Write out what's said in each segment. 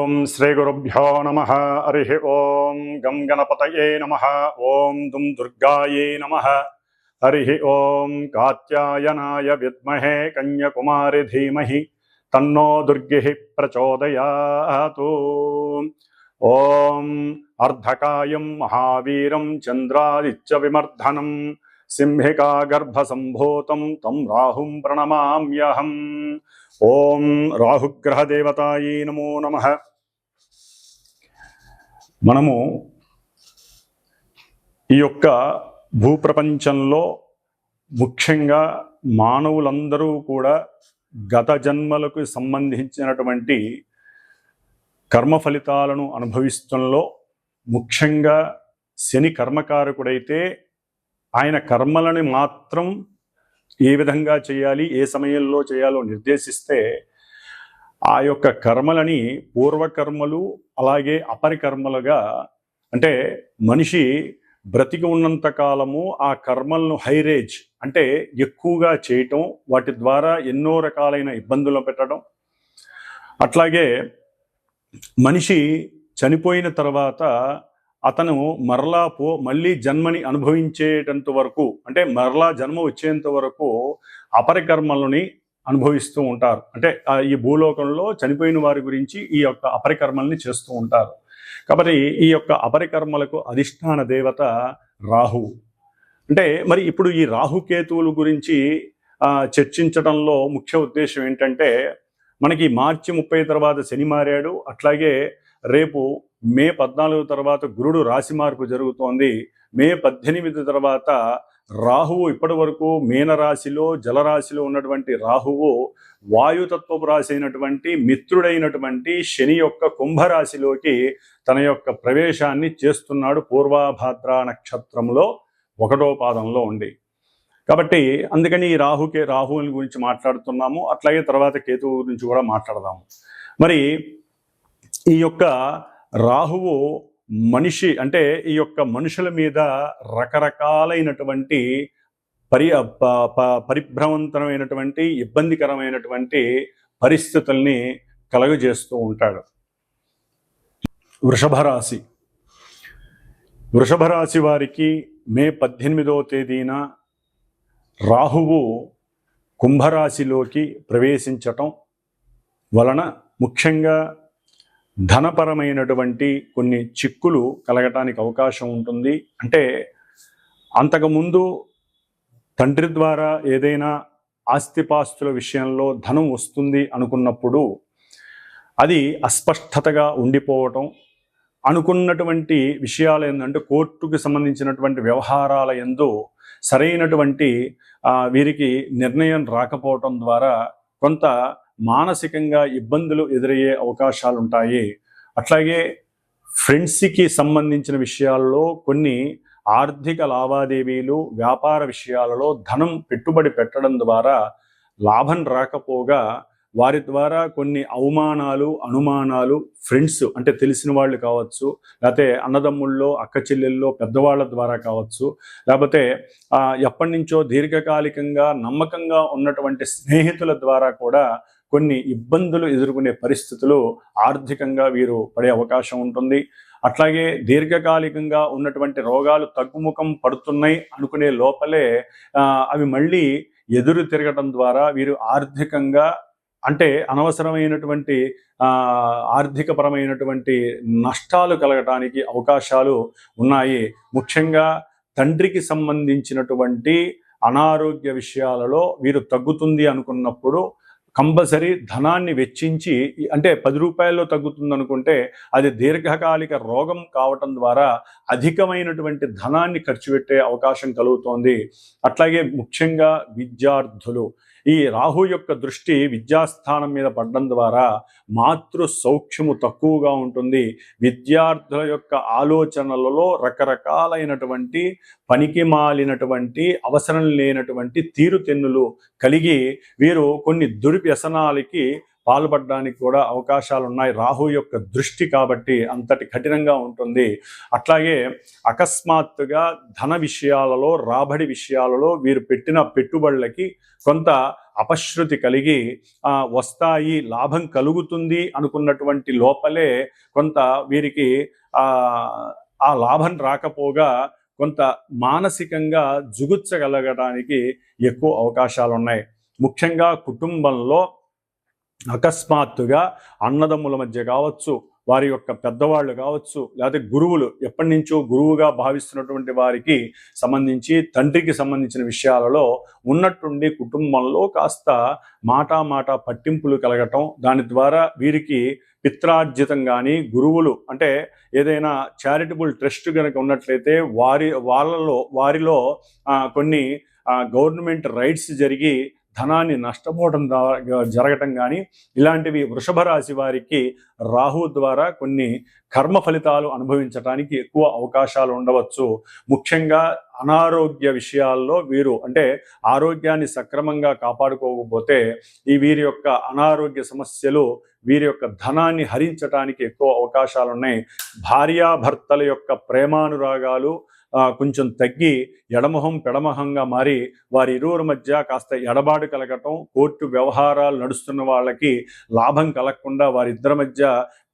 ఓం శ్రీ గురుభ్యో నమః. హరి ఓం గం గణపతయే నమః. ఓం దుం దుర్గాయే నమః. హరి ఓం కాత్యాయనాయ విద్మహే కన్యకుమారి ధీమహి తన్నో దుర్గిః ప్రచోదయాతు. ఓం అర్ధకాయం మహావీరం చంద్రాదిత్య విమర్ధనం సింహికా గర్భసంభూతం తం రాహుం ప్రణమామ్యహం. ఓం రాహుగ్రహ దేవతాయే నమో నమః. మనము ఈ యొక్క భూప్రపంచంలో ముఖ్యంగా మానవులందరూ కూడా గత జన్మలకు సంబంధించినటువంటి కర్మ ఫలితాలను అనుభవిస్తుంలో ముఖ్యంగా శని కర్మకారకుడైతే ఆయన కర్మలని మాత్రం ఏ విధంగా చేయాలి, ఏ సమయంలో చేయాలో నిర్దేశిస్తే ఆ యొక్క కర్మలని పూర్వకర్మలు అలాగే అపరికర్మలుగా, అంటే మనిషి బ్రతికి ఉన్నంత కాలము ఆ కర్మలను హైరేజ్ అంటే ఎక్కువగా చేయటం, వాటి ద్వారా ఎన్నో రకాలైన ఇబ్బందులు పెట్టడం, అట్లాగే మనిషి చనిపోయిన తర్వాత అతను మళ్ళీ జన్మని అనుభవించేటంత వరకు, అంటే మరలా జన్మ వచ్చేంత వరకు అపరికర్మలని అనుభవిస్తూ ఉంటారు. అంటే ఈ భూలోకంలో చనిపోయిన వారి గురించి ఈ యొక్క అపరికర్మల్ని చేస్తూ ఉంటారు. కాబట్టి ఈ యొక్క అపరికర్మలకు అధిష్టాన దేవత రాహువు. అంటే మరి ఇప్పుడు ఈ రాహుకేతువుల గురించి చర్చించడంలో ముఖ్య ఉద్దేశం ఏంటంటే, మనకి మార్చి 30 తర్వాత శని మారాడు, అట్లాగే రేపు మే 14 తర్వాత గురుడు రాశి మార్పు జరుగుతోంది. మే 18 తర్వాత రాహువు, ఇప్పటి వరకు మీనరాశిలో జలరాశిలో ఉన్నటువంటి రాహువు వాయుతత్వపు రాశి అయినటువంటి మిత్రుడైనటువంటి శని యొక్క కుంభరాశిలోకి తన యొక్క ప్రవేశాన్ని చేస్తున్నాడు, పూర్వాభాద్ర నక్షత్రంలో 1వ పాదంలో ఉండి. కాబట్టి అందుకని ఈ రాహువుని గురించి మాట్లాడుతున్నాము. అట్లాగే తర్వాత కేతువు గురించి కూడా మాట్లాడదాము. మరి ఈ యొక్క రాహువు మనిషి, అంటే ఈ యొక్క మనుషుల మీద రకరకాలైనటువంటి పరిభ్రమంతరమైనటువంటి ఇబ్బందికరమైనటువంటి పరిస్థితుల్ని కలుగజేస్తూ ఉంటాడు. వృషభ రాశి వారికి మే 18వ తేదీన రాహువు కుంభరాశిలోకి ప్రవేశించటం వలన ముఖ్యంగా ధనపరమైనటువంటి కొన్ని చిక్కులు కలగటానికి అవకాశం ఉంటుంది. అంటే అంతకుముందు తండ్రి ద్వారా ఏదైనా ఆస్తిపాస్తుల విషయంలో ధనం వస్తుంది అనుకున్నప్పుడు అది అస్పష్టతగా ఉండిపోవటం, అనుకున్నటువంటి విషయాలు ఏంటంటే కోర్టుకు సంబంధించినటువంటి వ్యవహారాల యందు సరైనటువంటి వీరికి నిర్ణయం రాకపోవటం ద్వారా కొంత మానసికంగా ఇబ్బందులు ఎదురయ్యే అవకాశాలు ఉంటాయి. అట్లాగే ఫ్రెండ్స్కి సంబంధించిన విషయాల్లో కొన్ని ఆర్థిక లావాదేవీలు, వ్యాపార విషయాలలో ధనం పెట్టుబడి పెట్టడం ద్వారా లాభం రాకపోగా వారి ద్వారా కొన్ని అవమానాలు, అనుమానాలు, ఫ్రెండ్స్ అంటే తెలిసిన వాళ్ళు కావచ్చు, లేకపోతే అన్నదమ్ముల్లో, అక్క చెల్లెల్లో పెద్దవాళ్ళ ద్వారా కావచ్చు, లేకపోతే ఎప్పటి నుంచో దీర్ఘకాలికంగా నమ్మకంగా ఉన్నటువంటి స్నేహితుల ద్వారా కూడా కొన్ని ఇబ్బందులు ఎదుర్కొనే పరిస్థితులు ఆర్థికంగా వీరు పడే అవకాశం ఉంటుంది. అట్లాగే దీర్ఘకాలికంగా ఉన్నటువంటి రోగాలు తగ్గుముఖం పడుతున్నాయి అనుకునే లోపలే అవి మళ్ళీ ఎదురు తిరగడం ద్వారా వీరు ఆర్థికంగా, అంటే అనవసరమైనటువంటి ఆర్థికపరమైనటువంటి నష్టాలు కలగటానికి అవకాశాలు ఉన్నాయి. ముఖ్యంగా తండ్రికి సంబంధించినటువంటి అనారోగ్య విషయాలలో వీరు తగ్గుతుంది అనుకున్నప్పుడు కంపల్సరీ ధనాన్ని వెచ్చించి, అంటే 10 రూపాయల్లో తగ్గుతుంది అనుకుంటే అది దీర్ఘకాలిక రోగం కావటం ద్వారా అధికమైనటువంటి ధనాన్ని ఖర్చు పెట్టే అవకాశం కలుగుతోంది. అట్లాగే ముఖ్యంగా విద్యార్థులు, ఈ రాహు యొక్క దృష్టి విద్యాస్థానం మీద పడడం ద్వారా మాతృ సౌఖ్యము తక్కువగా ఉంటుంది. విద్యార్థుల యొక్క ఆలోచనలలో రకరకాలైనటువంటి పనికి మాలినటువంటి అవసరం లేనటువంటి తీరుతెన్నులు కలిగి వీరు కొన్ని దుర్వ్యసనాలకి పాల్పడడానికి కూడా అవకాశాలు ఉన్నాయి. రాహు యొక్క దృష్టి కాబట్టి అంతటి కఠినంగా ఉంటుంది. అట్లాగే అకస్మాత్తుగా ధన విషయాలలో, రాబడి విషయాలలో వీరు పెట్టిన పెట్టుబడులకి కొంత అపశృతి కలిగి వస్తాయి, లాభం కలుగుతుంది అనుకున్నటువంటి లోపలే కొంత వీరికి ఆ లాభం రాకపోగా కొంత మానసికంగా జుగుత్సగలగడానికి ఎక్కువ అవకాశాలు ఉన్నాయి. ముఖ్యంగా కుటుంబంలో అకస్మాత్తుగా అన్నదమ్ముల మధ్య కావచ్చు, వారి యొక్క పెద్దవాళ్ళు కావచ్చు, లేకపోతే గురువులు ఎప్పటి నుంచో గురువుగా భావిస్తున్నటువంటి వారికి సంబంధించి తండ్రికి సంబంధించిన విషయాలలో ఉన్నట్టుండి కుటుంబంలో కాస్త మాట పట్టింపులు కలగటం, దాని ద్వారా వీరికి పిత్రార్జితం కానీ, గురువులు అంటే ఏదైనా చారిటబుల్ ట్రస్ట్ కనుక ఉన్నట్లయితే వారిలో కొన్ని గవర్నమెంట్ రైట్స్ జరిగి ధనాన్ని నష్టపోవడం జరగటం కానీ, ఇలాంటివి వృషభ రాశి వారికి రాహు ద్వారా కొన్ని కర్మ ఫలితాలు అనుభవించడానికి ఎక్కువ అవకాశాలు ఉండవచ్చు. ముఖ్యంగా అనారోగ్య విషయాల్లో వీరు అంటే ఆరోగ్యాన్ని సక్రమంగా కాపాడుకోకపోతే వీరి యొక్క అనారోగ్య సమస్యలు వీరి యొక్క ధనాన్ని హరించడానికి ఎక్కువ అవకాశాలు ఉన్నాయి. భార్యాభర్తల యొక్క ప్రేమానురాగాలు కొంచెం తగ్గి ఎడమొహం పెడమొహంగా మారి వారి ఇరువురి మధ్య కాస్త ఎడబాటు కలగటం, కోర్టు వ్యవహారాలు నడుస్తున్న వాళ్ళకి లాభం కలగకుండా వారిద్దరి మధ్య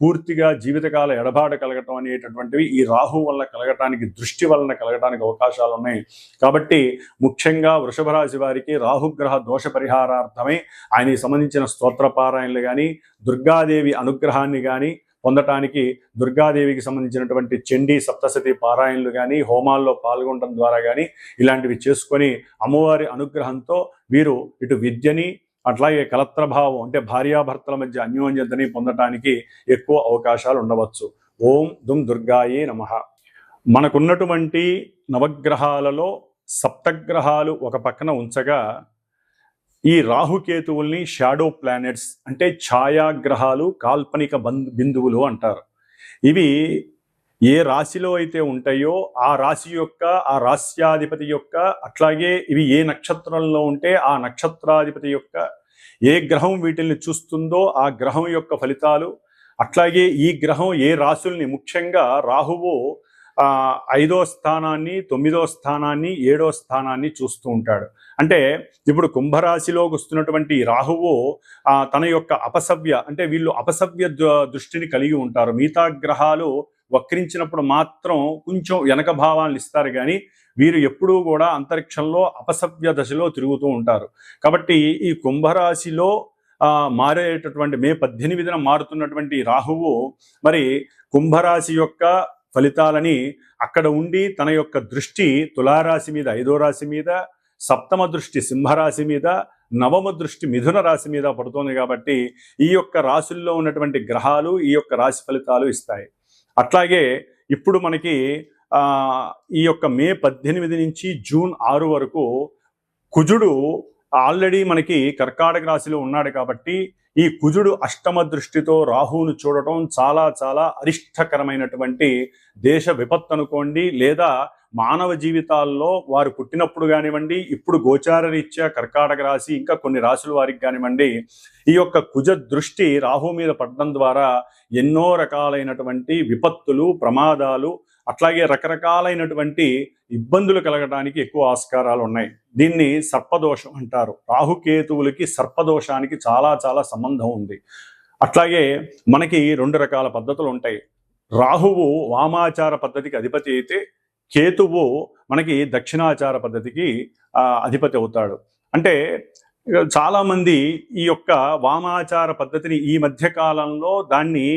పూర్తిగా జీవితకాల ఎడబాటు కలగటం అనేటటువంటివి ఈ రాహు వల్ల కలగటానికి, దృష్టి వలన కలగటానికి అవకాశాలు ఉన్నాయి. కాబట్టి ముఖ్యంగా వృషభ రాశి వారికి రాహుగ్రహ దోష పరిహారార్థమై ఆయనకి సంబంధించిన స్తోత్రపారాయణలు కానీ, దుర్గాదేవి అనుగ్రహాన్ని కానీ పొందటానికి దుర్గాదేవికి సంబంధించినటువంటి చండీ సప్తశతి పారాయణలు కానీ, హోమాల్లో పాల్గొనడం ద్వారా కానీ ఇలాంటివి చేసుకొని అమ్మవారి అనుగ్రహంతో వీరు ఇటు విద్యని అట్లాగే కలత్రభావం అంటే భార్యాభర్తల మధ్య అన్యోన్యతని పొందటానికి ఎక్కువ అవకాశాలు ఉండవచ్చు. ఓం దుమ్ దుర్గాయే నమః. మనకున్నటువంటి నవగ్రహాలలో సప్తగ్రహాలు ఒక పక్కన ఉంచగా ఈ రాహుకేతువుల్ని షాడో ప్లానెట్స్ అంటే ఛాయాగ్రహాలు, కాల్పనిక బిందువులు అంటారు. ఇవి ఏ రాశిలో అయితే ఉంటాయో ఆ రాశి యొక్క, ఆ రాశ్యాధిపతి యొక్క, అట్లాగే ఇవి ఏ నక్షత్రంలో ఉంటే ఆ నక్షత్రాధిపతి యొక్క, ఏ గ్రహం వీటిల్ని చూస్తుందో ఆ గ్రహం యొక్క ఫలితాలు, అట్లాగే ఈ గ్రహం ఏ రాశుల్ని, ముఖ్యంగా రాహువు 5వ స్థానాన్ని, 9వ స్థానాన్ని, 7వ స్థానాన్ని చూస్తూ ఉంటాడు. అంటే ఇప్పుడు కుంభరాశిలోకి వస్తున్నటువంటి రాహువు తన యొక్క అపసవ్య అంటే వీళ్ళు అపసవ్య దృష్టిని కలిగి ఉంటారు. మిగతా గ్రహాలు వక్రించినప్పుడు మాత్రం కొంచెం వెనక భావాలను ఇస్తారు, కానీ వీరు ఎప్పుడూ కూడా అంతరిక్షంలో అపసవ్య దశలో తిరుగుతూ ఉంటారు. కాబట్టి ఈ కుంభరాశిలో మారేటటువంటి మే 18న మారుతున్నటువంటి రాహువు మరి కుంభరాశి యొక్క ఫలితాలని అక్కడ ఉండి తన యొక్క దృష్టి తులారాశి మీద, 5వ రాశి మీద, సప్తమ దృష్టి సింహరాశి మీద, నవమ దృష్టి మిథున రాశి మీద పడుతోంది. కాబట్టి ఈ యొక్క రాశుల్లో ఉన్నటువంటి గ్రహాలు ఈ యొక్క రాశి ఫలితాలు ఇస్తాయి. అట్లాగే ఇప్పుడు మనకి ఈ యొక్క మే 18 నుంచి జూన్ 6 వరకు కుజుడు ఆల్రెడీ మనకి కర్కాటక రాశిలో ఉన్నాడు. కాబట్టి ఈ కుజుడు అష్టమ దృష్టితో రాహువును చూడటం చాలా చాలా అరిష్టకరమైనటువంటి దేశ విపత్తు అనుకోండి, లేదా మానవ జీవితాల్లో వారు పుట్టినప్పుడు కానివ్వండి, ఇప్పుడు గోచార రీత్యా కర్కాటక రాశి ఇంకా కొన్ని రాశుల వారికి కానివ్వండి, ఈ యొక్క కుజ దృష్టి రాహు మీద పడడం ద్వారా ఎన్నో రకాలైనటువంటి విపత్తులు, ప్రమాదాలు, అట్లాగే రకరకాలైనటువంటి ఇబ్బందులు కలగడానికి ఎక్కువ ఆస్కారాలు ఉన్నాయి. దీన్ని సర్పదోషం అంటారు. రాహుకేతువులకి సర్పదోషానికి చాలా చాలా సంబంధం ఉంది. అట్లాగే మనకి 2 రకాల పద్ధతులు ఉంటాయి. రాహువు వామాచార పద్ధతికి అధిపతి అయితే కేతువు మనకి దక్షిణాచార పద్ధతికి అధిపతి అవుతాడు. అంటే చాలామంది ఈ యొక్క వామాచార పద్ధతిని ఈ మధ్య కాలంలో దాన్ని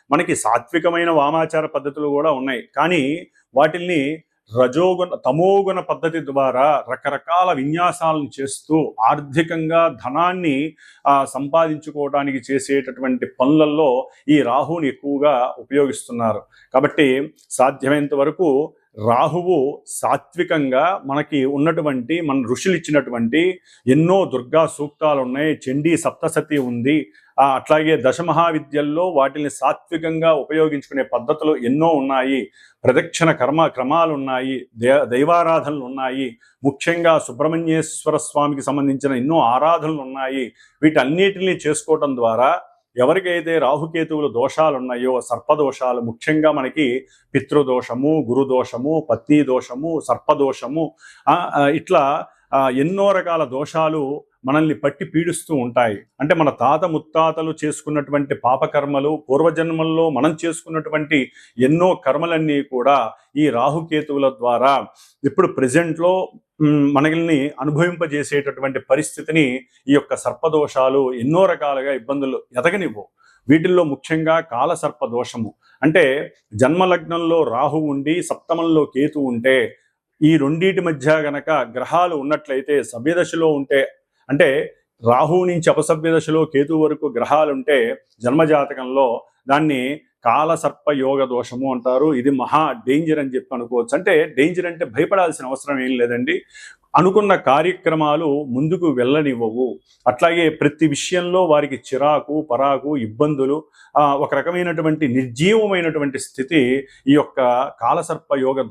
మనకి సాత్వికమైన వామాచార పద్ధతులు కూడా ఉన్నాయి, కానీ వాటిల్ని రజోగుణ తమోగుణ పద్ధతి ద్వారా రకరకాల విన్యాసాలను చేస్తూ ఆర్థికంగా ధనాన్ని సంపాదించుకోవడానికి చేసేటటువంటి పనులలో ఈ రాహుని ఎక్కువగా ఉపయోగిస్తున్నారు. కాబట్టి సాధ్యమైనంత వరకు రాహువు సాత్వికంగా మనకి ఉన్నటువంటి మన ఋషులు ఇచ్చినటువంటి ఎన్నో దుర్గా సూక్తాలు ఉన్నాయి, చండీ సప్తశతి ఉంది, అట్లాగే దశమహావిద్యల్లో వాటిని సాత్వికంగా ఉపయోగించుకునే పద్ధతులు ఎన్నో ఉన్నాయి. ప్రదక్షిణ క్రమాలు ఉన్నాయి, దైవారాధనలు ఉన్నాయి, ముఖ్యంగా సుబ్రహ్మణ్యేశ్వర స్వామికి సంబంధించిన ఎన్నో ఆరాధనలు ఉన్నాయి. వీటన్నిటిని చేసుకోవటం ద్వారా ఎవరికైతే రాహుకేతువుల దోషాలు ఉన్నాయో, సర్పదోషాలు, ముఖ్యంగా మనకి పితృదోషము, గురుదోషము, పత్ని దోషము, సర్పదోషము, ఇట్లా ఎన్నో రకాల దోషాలు మనల్ని పట్టి పీడిస్తూ ఉంటాయి. అంటే మన తాత ముత్తాతలు చేసుకున్నటువంటి పాపకర్మలు, పూర్వజన్మల్లో మనం చేసుకున్నటువంటి ఎన్నో కర్మలన్నీ కూడా ఈ రాహుకేతువుల ద్వారా ఇప్పుడు ప్రజెంట్లో మనల్ని అనుభవింపజేసేటటువంటి పరిస్థితిని ఈ యొక్క సర్పదోషాలు ఎన్నో రకాలుగా ఇబ్బందులు ఎదగనివ్వు. వీటిల్లో ముఖ్యంగా కాల సర్పదోషము అంటే జన్మలగ్నంలో రాహు ఉండి సప్తమంలో కేతు ఉంటే, ఈ రెండింటి మధ్య గనక గ్రహాలు ఉన్నట్లయితే సభ్యదశలో ఉంటే, అంటే రాహు నుంచి అపసభ్య దశలో కేతు వరకు గ్రహాలుంటే జన్మజాతకంలో దాన్ని కాలసర్ప యోగ దోషము అంటారు. ఇది మహా డేంజర్ అని చెప్పి అనుకోవచ్చు. అంటే డేంజర్ అంటే భయపడాల్సిన అవసరం ఏం లేదండి. అనుకున్న కార్యక్రమాలు ముందుకు వెళ్ళనివ్వవు. అట్లాగే ప్రతి విషయంలో వారికి చిరాకు, పరాకు, ఇబ్బందులు, ఒక రకమైనటువంటి నిర్జీవమైనటువంటి స్థితి ఈ యొక్క కాలసర్ప యోగ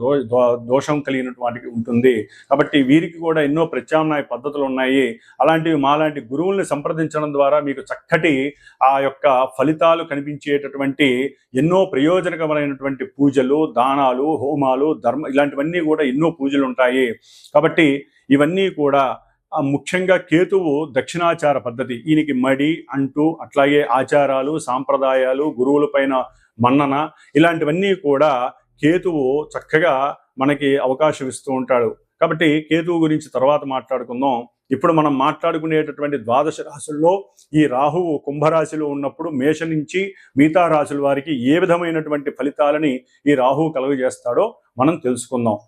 దోషం కలిగినటువంటి ఉంటుంది. కాబట్టి వీరికి కూడా ఎన్నో ప్రత్యామ్నాయ పద్ధతులు ఉన్నాయి. అలాంటివి మాలాంటి గురువుల్ని సంప్రదించడం ద్వారా మీకు చక్కటి ఆ యొక్క ఫలితాలు కనిపించేటటువంటి ఎన్నో ప్రయోజనకరమైనటువంటి పూజలు, దానాలు, హోమాలు, ఇలాంటివన్నీ కూడా ఎన్నో పూజలు ఉంటాయి. కాబట్టి ఇవన్నీ కూడా ముఖ్యంగా కేతువు దక్షిణాచార పద్ధతి, ఈయనకి మడి అంటూ, అట్లాగే ఆచారాలు, సాంప్రదాయాలు, గురువులపైన మన్నన, ఇలాంటివన్నీ కూడా కేతువు చక్కగా మనకి అవకాశం ఇస్తూ ఉంటాడు. కాబట్టి కేతువు గురించి తర్వాత మాట్లాడుకుందాం. ఇప్పుడు మనం మాట్లాడుకునేటటువంటి ద్వాదశ రాశుల్లో ఈ రాహువు కుంభరాశిలో ఉన్నప్పుడు మేష నుంచి మిగతా రాశుల వారికి ఏ విధమైనటువంటి ఫలితాలని ఈ రాహువు కలుగజేస్తాడో మనం తెలుసుకుందాం.